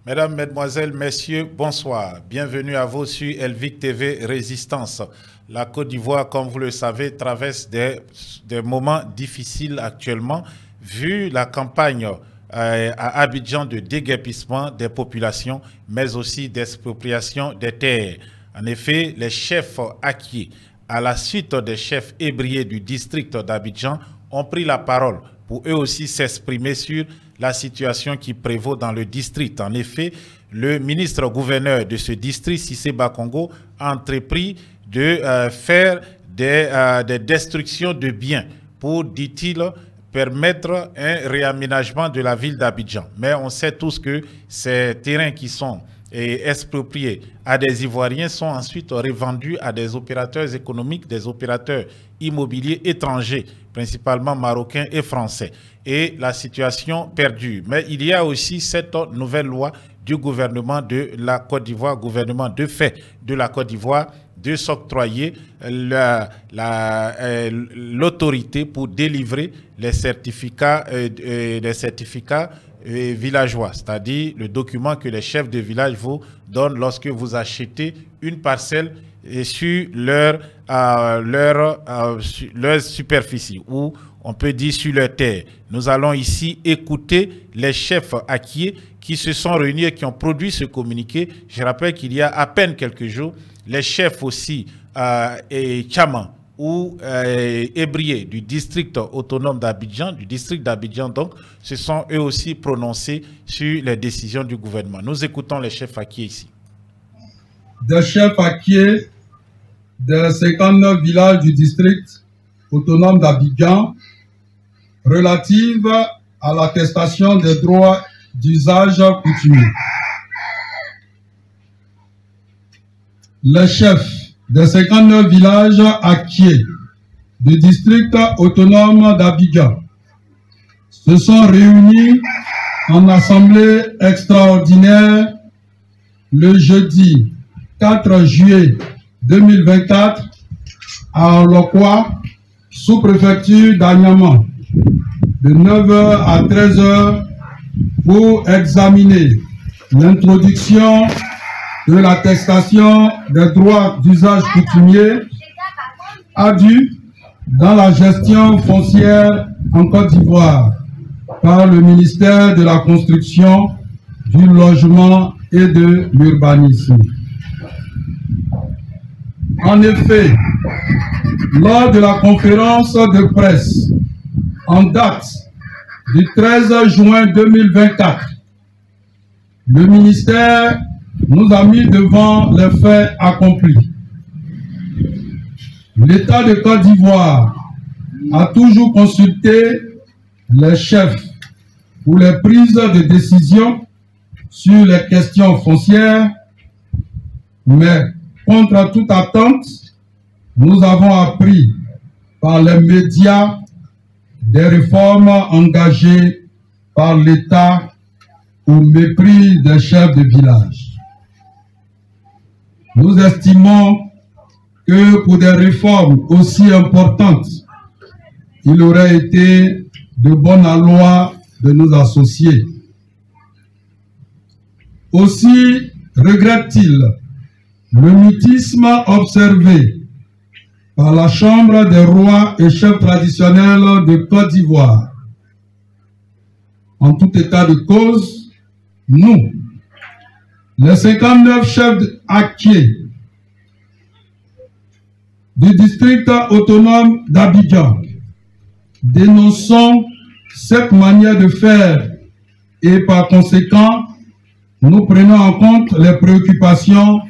Mesdames, Mesdemoiselles, Messieurs, bonsoir. Bienvenue à vous sur Elvic TV Résistance. La Côte d'Ivoire, comme vous le savez, traverse des moments difficiles actuellement, vu la campagne à Abidjan de déguerpissement des populations, mais aussi d'expropriation des terres. En effet, les chefs acquis, à la suite des chefs ébriés du district d'Abidjan, ont pris la parole pour eux aussi s'exprimer sur la situation qui prévaut dans le district. En effet, le ministre-gouverneur de ce district, Cissé Bakongo, a entrepris de faire des destructions de biens pour, dit-il, permettre un réaménagement de la ville d'Abidjan. Mais on sait tous que ces terrains qui sont expropriés à des Ivoiriens sont ensuite revendus à des opérateurs économiques, des opérateurs immobiliers étrangers, principalement marocains et français. Et la situation perdure. Mais il y a aussi cette nouvelle loi du gouvernement de la Côte d'Ivoire, gouvernement de fait de la Côte d'Ivoire, de s'octroyer l'autorité pour délivrer les certificats villageois, c'est-à-dire le document que les chefs de village vous donnent lorsque vous achetez une parcelle sur leur superficie, ou on peut dire sur leur terre. Nous allons ici écouter les chefs acquiers qui se sont réunis et qui ont produit ce communiqué. Je rappelle qu'il y a à peine quelques jours, les chefs aussi Tchaman ou ébriés du district autonome d'Abidjan, donc, se sont eux aussi prononcés sur les décisions du gouvernement. Nous écoutons les chefs acquiers ici. Des chefs acquiers de 59 villages du district autonome d'Abidjan relative à l'attestation des droits d'usage coutumier. Les chefs des 59 villages acquiers du district autonome d'Abidjan se sont réunis en assemblée extraordinaire le jeudi 4 juillet 2024 à Lokwa, sous-préfecture d'Agnaman, de 9h à 13h pour examiner l'introduction de l'attestation des droits d'usage coutumier adus dans la gestion foncière en Côte d'Ivoire par le ministère de la Construction, du Logement et de l'Urbanisme. En effet, lors de la conférence de presse en date du 13 juin 2024, le ministère nous a mis devant les faits accomplis. L'État de Côte d'Ivoire a toujours consulté les chefs pour les prises de décision sur les questions foncières, mais contre toute attente, nous avons appris par les médias des réformes engagées par l'État au mépris des chefs de village. Nous estimons que pour des réformes aussi importantes, il aurait été de bonne loi de nous associer. Aussi regrette-t-il le mutisme observé par la Chambre des rois et chefs traditionnels de Côte d'Ivoire. En tout état de cause, nous, les 59 chefs acquiers du district autonome d'Abidjan, dénonçons cette manière de faire et par conséquent, nous prenons en compte les préoccupations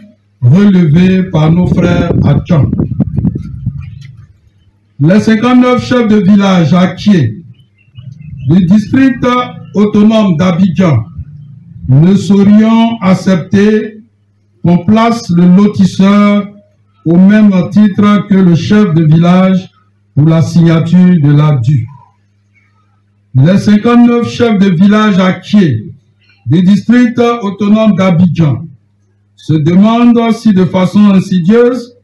relevées par nos frères acquiers. Les 59 chefs de village acquiers du district autonome d'Abidjan ne saurions accepter qu'on place le lotisseur au même titre que le chef de village pour la signature de l'ADU. Les 59 chefs de village acquiers du district autonome d'Abidjan se demandent si de façon insidieuse,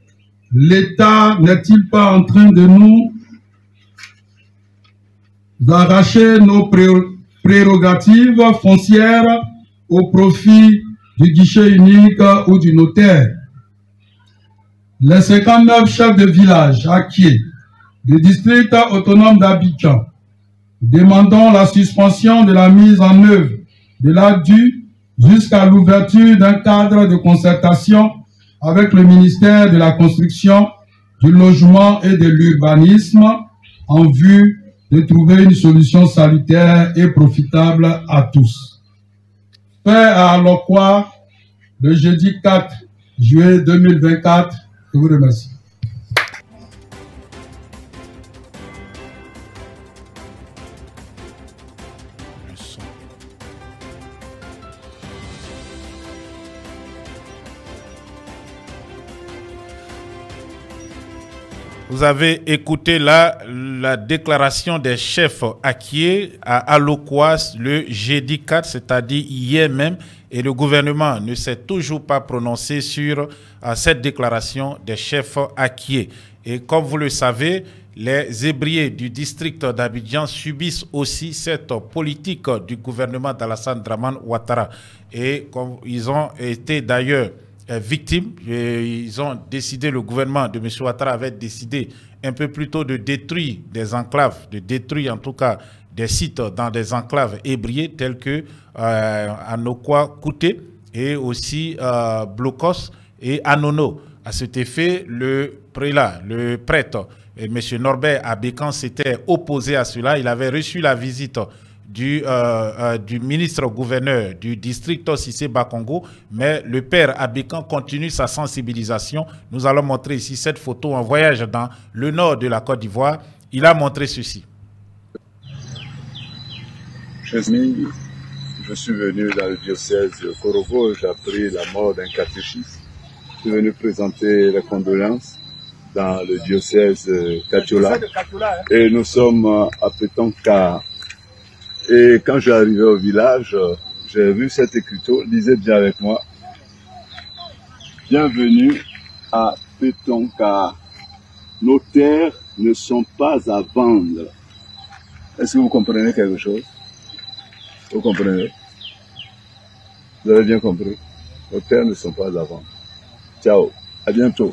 l'État n'est-il pas en train de nous arracher nos prérogatives foncières au profit du guichet unique ou du notaire. Les 59 chefs de village acquiers du district autonome d'Abidjan demandons la suspension de la mise en œuvre de l'ADU jusqu'à l'ouverture d'un cadre de concertation avec le ministère de la Construction, du Logement et de l'Urbanisme en vue de trouver une solution salutaire et profitable à tous. Fait à Alokwa, le jeudi 4 juillet 2024, je vous remercie. Vous avez écouté là la déclaration des chefs acquiers à Alokwa le jeudi 4, c'est-à-dire hier même, et le gouvernement ne s'est toujours pas prononcé sur cette déclaration des chefs acquiers. Et comme vous le savez, les ébriers du district d'Abidjan subissent aussi cette politique du gouvernement d'Alassane Dramane Ouattara. Et comme ils ont été d'ailleurs victimes, ils ont décidé, le gouvernement de M. Ouattara avait décidé un peu plus tôt de détruire des enclaves, de détruire en tout cas des sites dans des enclaves ébriées tels que Anokwa Kouté et aussi Blocos et Anono. À cet effet, le prélat, le prêtre, M. Norbert Abékan s'était opposé à cela. Il avait reçu la visite du ministre-gouverneur du district Cissé Bakongo, mais le père Abékan continue sa sensibilisation. Nous allons montrer ici cette photo en voyage dans le nord de la Côte d'Ivoire. Il a montré ceci. Chers amis, je suis venu dans le diocèse de Korogo, j'ai appris la mort d'un catéchiste. Je suis venu présenter les condoléances dans le diocèse de Katiola. Et nous sommes à Petonka. Et quand je suis arrivé au village, j'ai vu cet écriteau, lisez bien avec moi. Bienvenue à Petonka. Nos terres ne sont pas à vendre. Est-ce que vous comprenez quelque chose? Vous comprenez? Vous avez bien compris? Nos terres ne sont pas à vendre. Ciao, à bientôt.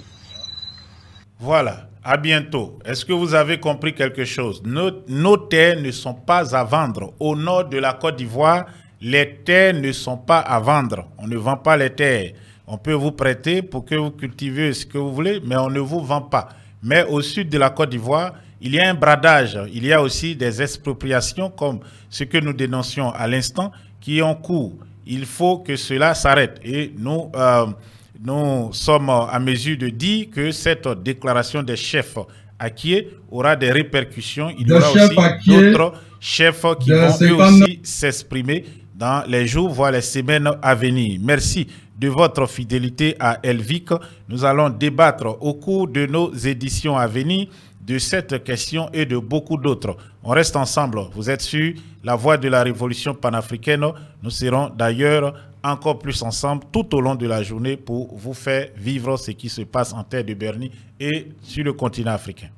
Voilà. À bientôt. Est-ce que vous avez compris quelque chose? Nos terres ne sont pas à vendre. Au nord de la Côte d'Ivoire, les terres ne sont pas à vendre. On ne vend pas les terres. On peut vous prêter pour que vous cultivez ce que vous voulez, mais on ne vous vend pas. Mais au sud de la Côte d'Ivoire, il y a un bradage. Il y a aussi des expropriations comme ce que nous dénoncions à l'instant qui est en cours. Il faut que cela s'arrête. Et nous sommes à mesure de dire que cette déclaration des chefs acquiers aura des répercussions. Il y aura aussi d'autres chefs qui vont eux aussi s'exprimer dans les jours, voire les semaines à venir. Merci de votre fidélité à Elvic. Nous allons débattre au cours de nos éditions à venir de cette question et de beaucoup d'autres. On reste ensemble. Vous êtes sur la voie de la révolution panafricaine. Nous serons d'ailleurs encore plus ensemble tout au long de la journée pour vous faire vivre ce qui se passe en terre de Berny et sur le continent africain.